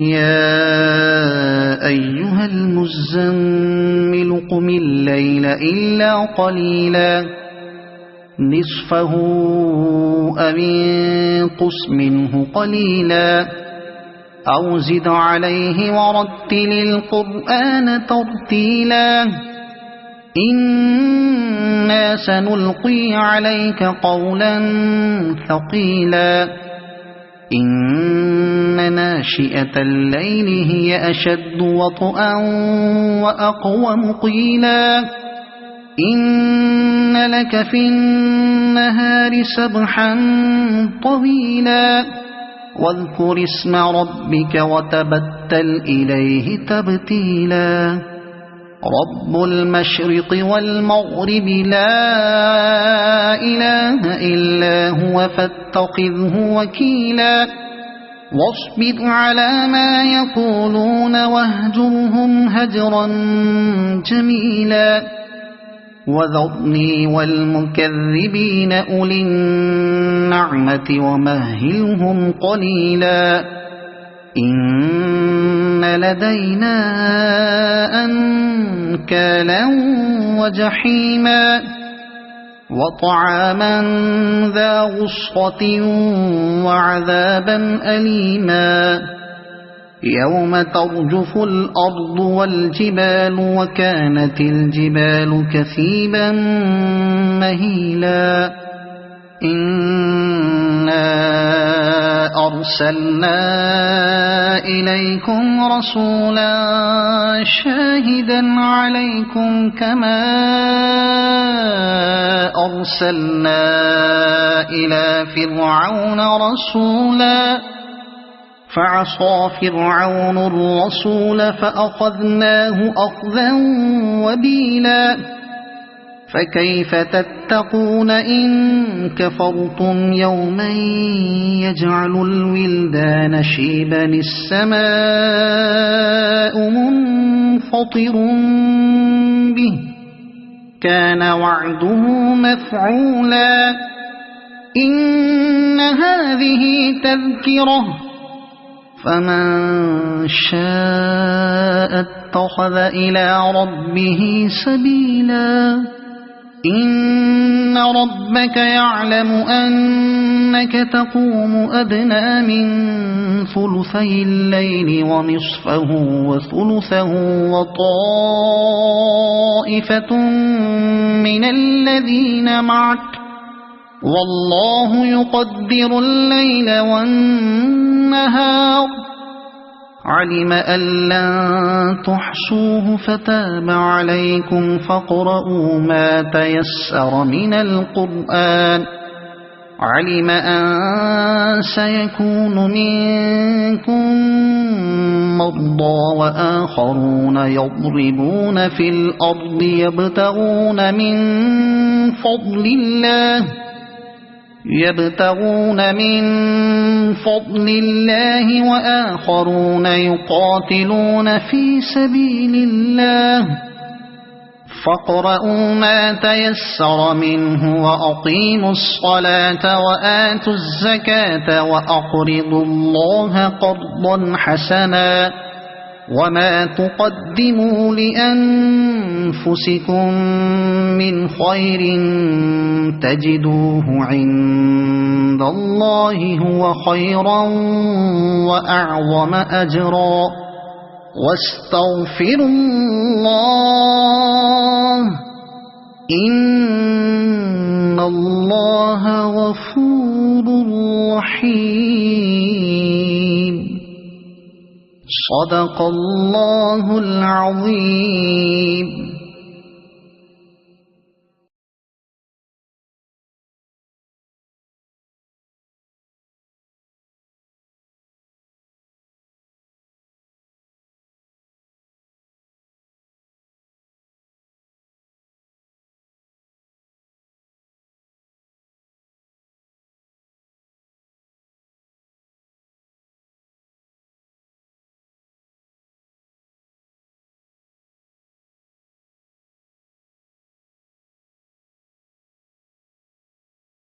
يا أيها المزمل قم الليل إلا قليلا نصفه أو انقص منه قليلا أو زد عليه ورتل القرآن ترتيلا إنا سنلقي عليك قولا ثقيلا إن ناشئة الليل هي أشد وطئا وأقوم قيلا إن لك في النهار سبحا طويلا واذكر اسم ربك وتبتل إليه تبتيلا رب المشرق والمغرب لا إله إلا هو فاتخذه وكيلا واصبر على ما يقولون واهجرهم هجرا جميلا وذرني والمكذبين أولي النعمة ومهلهم قليلا إن لدينا أنكالا وجحيما وطعاما ذا غصة وعذابا أليما يوم ترجف الأرض والجبال وكانت الجبال كثيبا مهيلا إنا أرسلنا إليكم رسولا شاهدا عليكم كما أرسلنا إلى فرعون رسولا فعصى فرعون الرسول فأخذناه أخذا وبيلا فكيف تتقون إن كفرتم يوما يجعل الولدان شيبا السماء منفطر به كان وعده مفعولا إن هذه تذكرة فمن شاء اتخذ إلى ربه سبيلا إن ربك يعلم أنك تقوم أدنى من ثلثي الليل ونصفه وثلثه وطائفة من الذين معك والله يقدر الليل والنهار علم أن لن تحصوه فتاب عليكم فاقرؤوا ما تيسر من القرآن علم أن سيكون منكم مرضى وآخرون يضربون في الأرض يبتغون من فضل الله وآخرون يقاتلون في سبيل الله فاقرؤوا ما تيسر منه وأقيموا الصلاة وآتوا الزكاة وأقرضوا الله قرضا حسنا وما تقدموا لأنفسكم من خير تجدوه عند الله هو خيرا وأعظم أجرا واستغفروا الله إن الله غفور رحيم صدق الله العظيم.